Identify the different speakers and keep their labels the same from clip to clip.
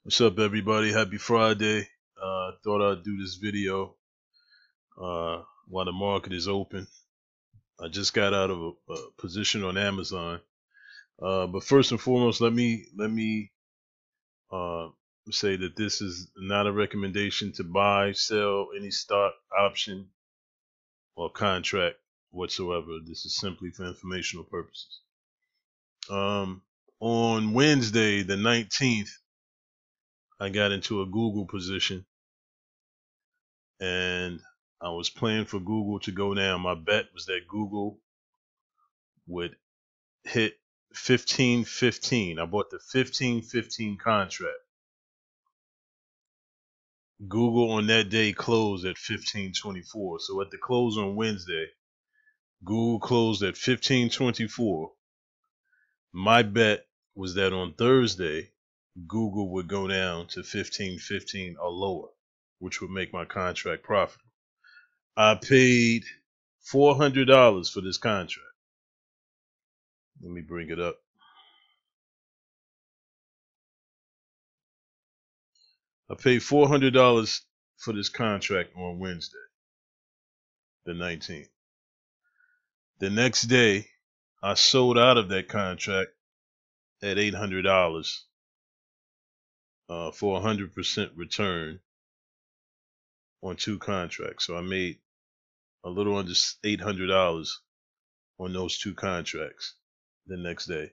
Speaker 1: What's up, everybody? Happy Friday. Thought I'd do this video while the market is open. I just got out of a position on Amazon. But first and foremost, let me uh, say that this is not a recommendation to buy, sell any stock, option, or contract whatsoever. This is simply for informational purposes. On Wednesday, the 19th, I got into a Google position, and I was playing for Google to go down. My bet was that Google would hit 15.15. I bought the 15.15 contract. Google on that day closed at 15.24. So at the close on Wednesday, Google closed at 15.24. My bet was that on Thursday, Google would go down to 15.15 or lower, which would make my contract profitable. I paid $400 for this contract. Let me bring it up. I paid $400 for this contract on Wednesday, the 19th. The next day, I sold out of that contract at $800 for a 100% return on two contracts. So I made a little under $800 on those two contracts the next day.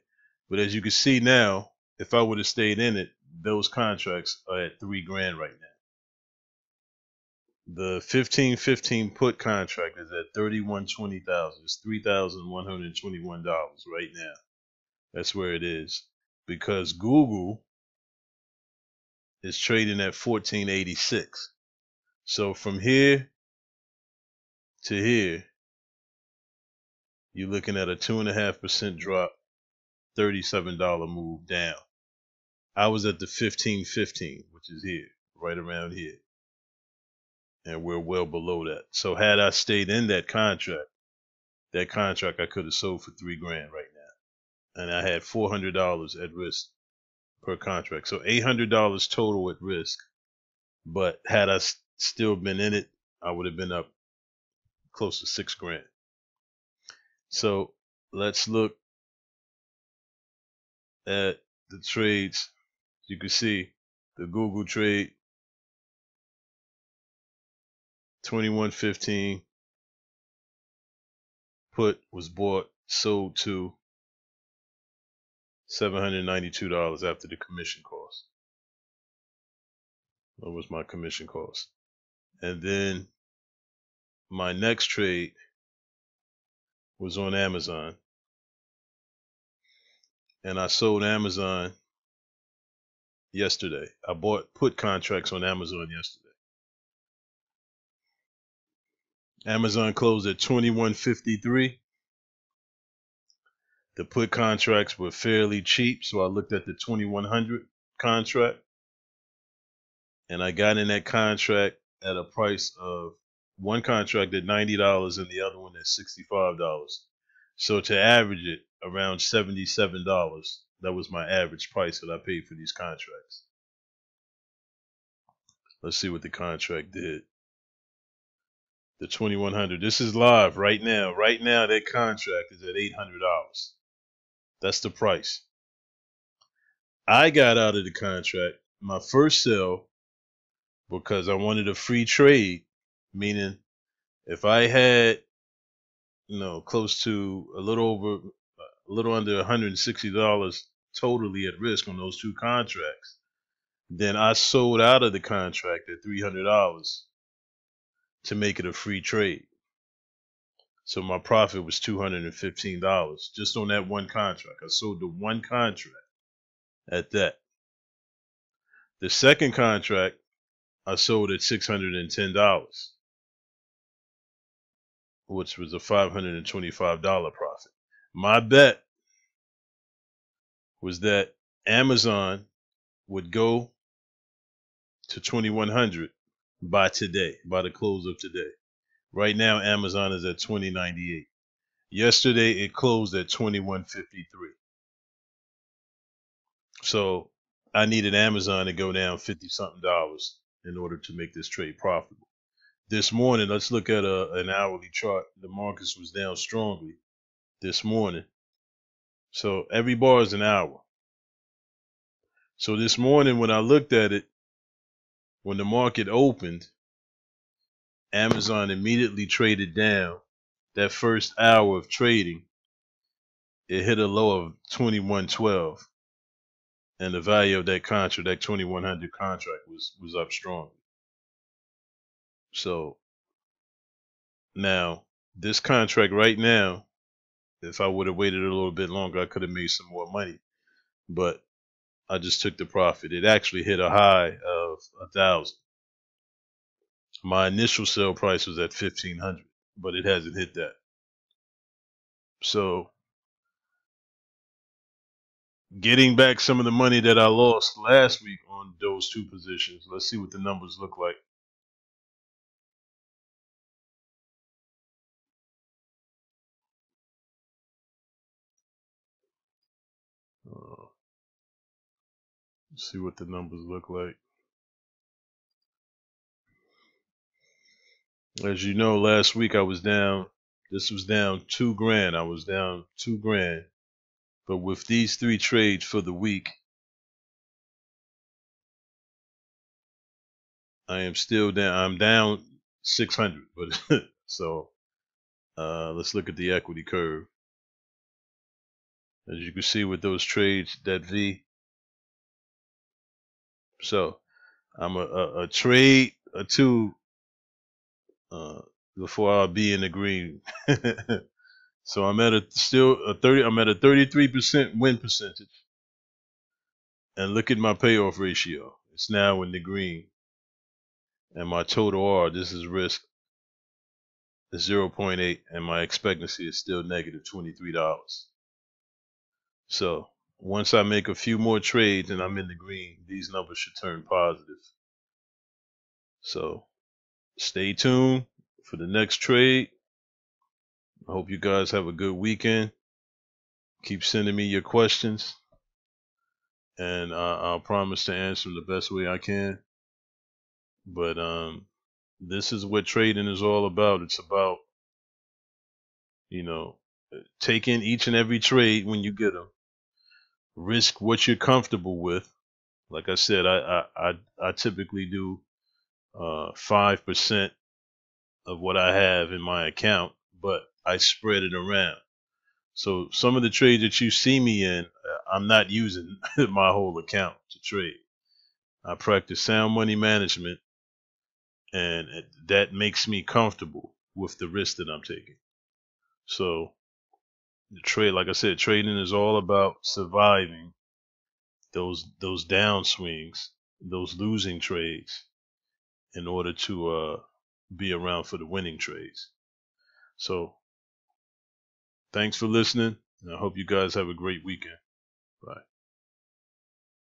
Speaker 1: But as you can see now, if I would have stayed in it, those contracts are at $3,000 right now. The 15.15 put contract is at $31,20,000. It's $3,121 right now. That's where it is, because Google is trading at 1486. So from here to here, you're looking at a 2.5% drop, $37 move down. I was at the 15.15, which is here, right around here, and we're well below that. So had I stayed in that contract I could have sold for $3,000 right now, and I had $400 at risk per contract. So $800 total at risk. But had I still been in it, I would have been up close to $6,000. So let's look at the trades. You can see the Google trade, 21.15 put was bought, sold to $792 after the commission cost. That was my commission cost. And then my next trade was on Amazon, and I sold Amazon yesterday. I bought put contracts on Amazon yesterday. Amazon closed at 21.53. The put contracts were fairly cheap, so I looked at the 2100 contract, and I got in that contract at a price of one contract at $90 and the other one at $65. So to average it around $77, that was my average price that I paid for these contracts. Let's see what the contract did. The 2100. This is live right now. Right now, that contract is at $800. That's the price. I got out of the contract, my first sell, because I wanted a free trade, meaning if I had, close to a little under $160 totally at risk on those two contracts, then I sold out of the contract at $300 to make it a free trade. So my profit was $215 just on that one contract. I sold the one contract at that. The second contract I sold at $610, which was a $525 profit. My bet was that Amazon would go to 2100 by today, by the close of today. Right now, Amazon is at 2098. Yesterday, it closed at 2153. So I needed Amazon to go down 50 something dollars in order to make this trade profitable. This morning, let's look at an hourly chart. The markets was down strongly this morning. So every bar is an hour. So this morning when I looked at it, when the market opened, Amazon immediately traded down. That first hour of trading, it hit a low of 21.12, and the value of that contract, that 2100 contract, was up strongly. So now this contract right now, if I would have waited a little bit longer, I could have made some more money. But I just took the profit. It actually hit a high of 1,000. My initial sell price was at 1,500, but it hasn't hit that. So getting back some of the money that I lost last week on those two positions. Let's see what the numbers look like. Let's see what the numbers look like. As you know, last week I was down. This was down $2,000. I was down $2,000. But with these 3 trades for the week, I am still down. I'm down 600. But so let's look at the equity curve. As you can see with those trades, that V. So I'm a trade or two before I'll be in the green. So I'm at I'm at a 33% win percentage. And look at my payoff ratio. It's now in the green. And my total R, this is risk, is 0.8, and my expectancy is still negative $23. So once I make a few more trades and I'm in the green, these numbers should turn positive. So stay tuned for the next trade. I hope you guys have a good weekend. Keep sending me your questions, and I'll promise to answer them the best way I can. But this is what trading is all about. It's about, taking each and every trade when you get them. Risk what you're comfortable with. Like I said, I typically do 5% of what I have in my account, but I spread it around. So some of the trades that you see me in, I'm not using my whole account to trade. I practice sound money management, and that makes me comfortable with the risk that I'm taking. So the trade, like I said, trading is all about surviving those downswings, those losing trades, in order to be around for the winning trades. So thanks for listening, and I hope you guys have a great weekend. Bye.